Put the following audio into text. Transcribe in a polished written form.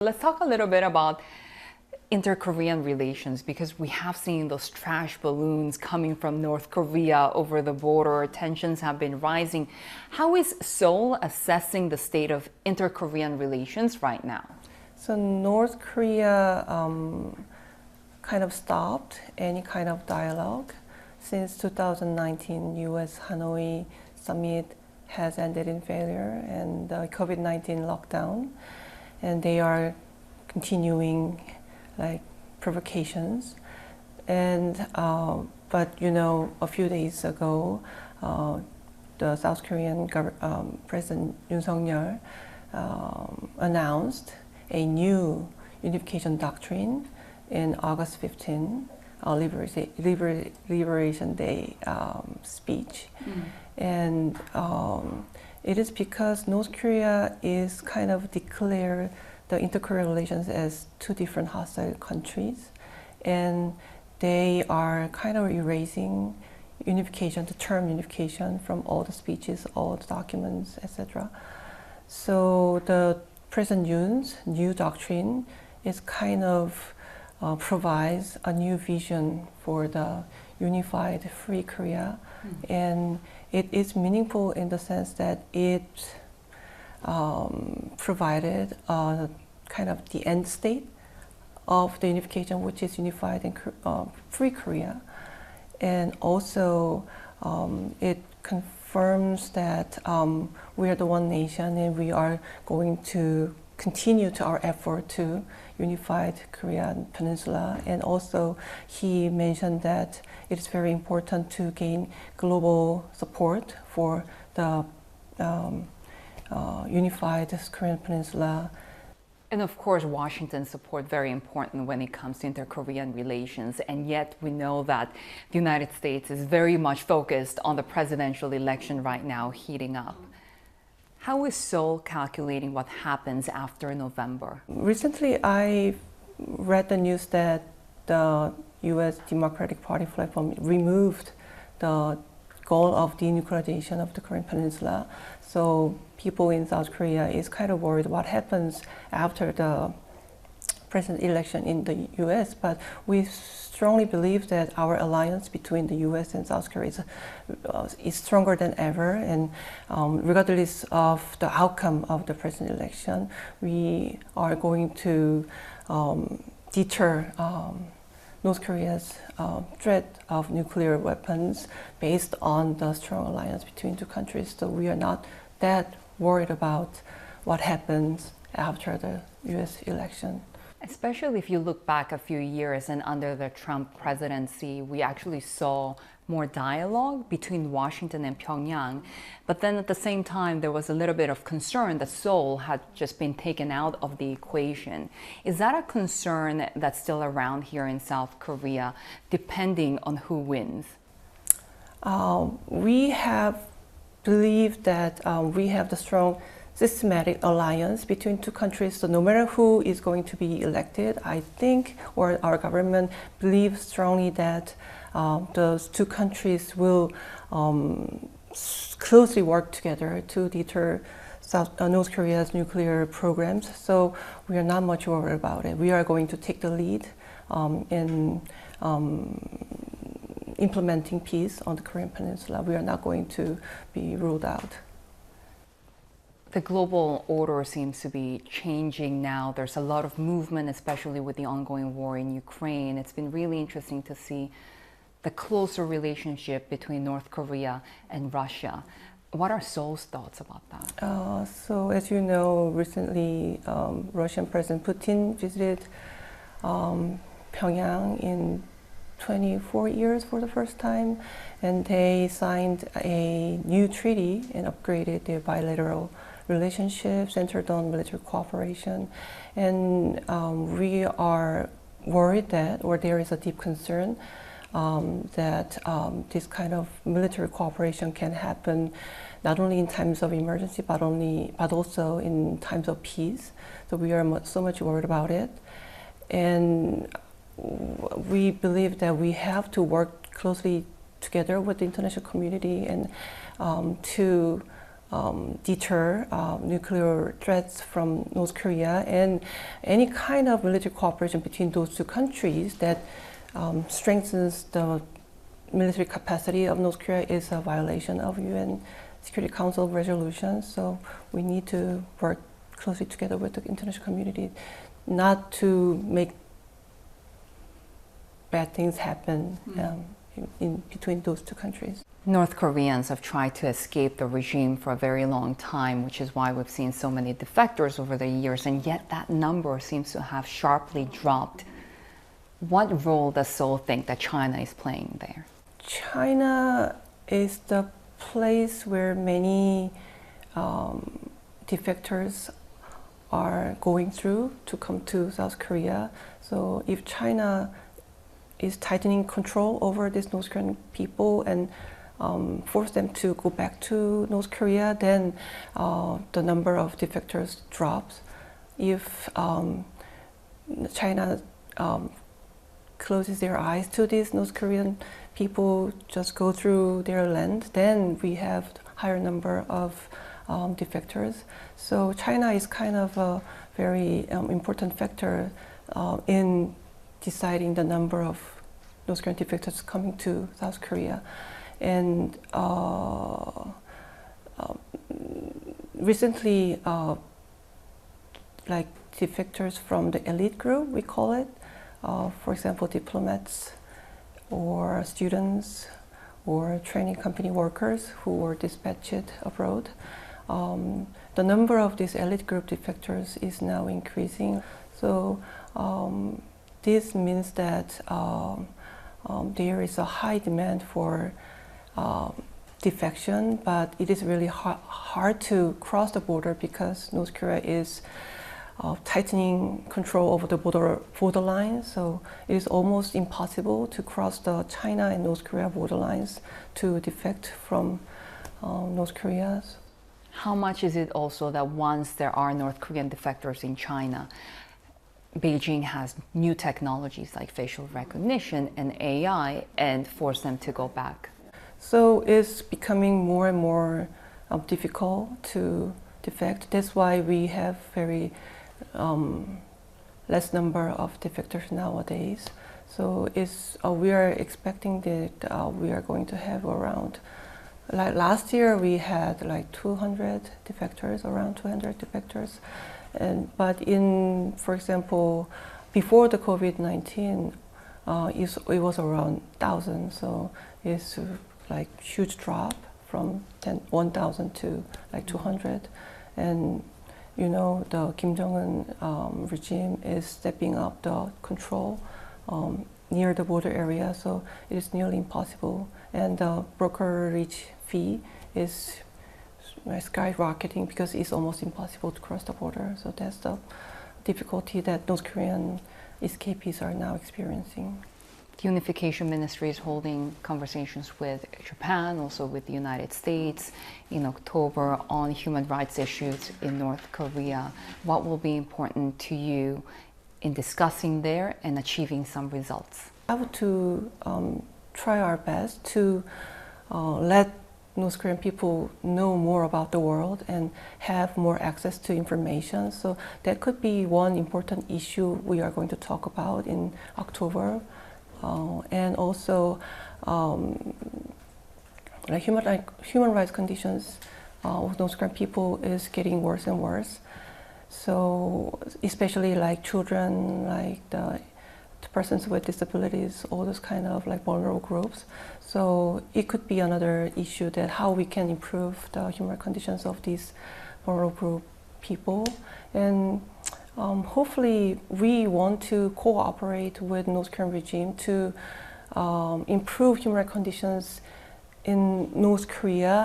Let's talk a little bit about inter-Korean relations, because we have seen those trash balloons coming from North Korea over the border. Tensions have been rising. How is Seoul assessing the state of inter-Korean relations right now? So North Korea kind of stopped any kind of dialogue since 2019 U.S. Hanoi summit has ended in failure and the COVID-19 lockdown, and they are continuing like provocations. And but a few days ago, the South Korean President Yoon Suk-yeol announced a new unification doctrine in August 15, Liberation Day speech. And it is because North Korea is kind of declared the inter-Korean relations as two different hostile countries, and they are kind of erasing unification, the term unification, from all the speeches, all the documents, etc. So the President Yoon's new doctrine is kind of provides a new vision for the unified free Korea, and it is meaningful in the sense that it provided kind of the end state of the unification, which is unified and free Korea. And also it confirms that we are the one nation and we are going to continue to our effort to unified Korean peninsula. And also he mentioned that it is very important to gain global support for the unified Korean peninsula. And of course, Washington's support very important when it comes to inter-Korean relations. And yet we know that the United States is very much focused on the presidential election right now heating up. How is Seoul calculating what happens after November? Recently, I read the news that the U.S. Democratic Party platform removed the goal of denuclearization of the Korean peninsula. So people in South Korea is kind of worried what happens after the president election in the U.S. But we strongly believe that our alliance between the U.S. and South Korea is stronger than ever. And regardless of the outcome of the president election, we are going to deter North Korea's threat of nuclear weapons based on the strong alliance between two countries. So we are not that worried about what happens after the U.S. election. Especially if you look back a few years and under the Trump presidency, we actually saw more dialogue between Washington and Pyongyang. But then at the same time, there was a little bit of concern that Seoul had just been taken out of the equation. Is that a concern that's still around here in South Korea, depending on who wins? We have believed that we have the strong systematic alliance between two countries. So no matter who is going to be elected, I think, or our government believes strongly that those two countries will closely work together to deter North Korea's nuclear programs. So we are not much worried about it. We are going to take the lead in implementing peace on the Korean peninsula. We are not going to be ruled out. The global order seems to be changing now. There's a lot of movement, especially with the ongoing war in Ukraine. It's been really interesting to see the closer relationship between North Korea and Russia. What are Seoul's thoughts about that? So as you know, recently Russian President Putin visited Pyongyang in 24 years for the first time, and they signed a new treaty and upgraded their bilateral relationship centered on military cooperation. And we are worried that, or there is a deep concern that this kind of military cooperation can happen not only in times of emergency, but also in times of peace. So we are so much worried about it. And we believe that we have to work closely together with the international community and to deter nuclear threats from North Korea, and any kind of military cooperation between those two countries that strengthens the military capacity of North Korea is a violation of UN Security Council resolutions. So we need to work closely together with the international community not to make bad things happen in between those two countries. North Koreans have tried to escape the regime for a very long time, which is why we've seen so many defectors over the years, and yet that number seems to have sharply dropped. What role does Seoul think that China is playing there? China is the place where many defectors are going through to come to South Korea. So if China is tightening control over these North Korean people and force them to go back to North Korea, then the number of defectors drops. If China closes their eyes to these North Korean people just go through their land, then we have higher number of defectors. So China is kind of a very important factor in deciding the number of North Korean defectors coming to South Korea. And recently, like defectors from the elite group, we call it, for example, diplomats or students or training company workers who were dispatched abroad. The number of these elite group defectors is now increasing. So this means that there is a high demand for defection, but it is really hard to cross the border because North Korea is tightening control over the borderlines. So it is almost impossible to cross the China and North Korea borderlines to defect from North Korea. How much is it also that once there are North Korean defectors in China, Beijing has new technologies like facial recognition and AI and force them to go back? So it's becoming more and more difficult to defect. That's why we have very less number of defectors nowadays. So we are expecting that we are going to have around, like last year we had like 200 defectors, around 200 defectors. But for example, before the COVID-19, it was around 1,000. So it's like huge drop from 1,000 to like 200. And you know, the Kim Jong-un regime is stepping up the control near the border area, so it is nearly impossible. And the brokerage fee is skyrocketing because it's almost impossible to cross the border. So that's the difficulty that North Korean escapees are now experiencing. The Unification Ministry is holding conversations with Japan, also with the United States in October on human rights issues in North Korea. What will be important to you in discussing there and achieving some results? I would to try our best to let North Korean people know more about the world and have more access to information. So that could be one important issue we are going to talk about in October. And also, like human rights conditions of North Korean people is getting worse and worse. So especially like children, like the persons with disabilities, all those kind of like vulnerable groups. So it could be another issue that how we can improve the human conditions of these vulnerable group people. And hopefully we want to cooperate with North Korean regime to improve human rights conditions in North Korea.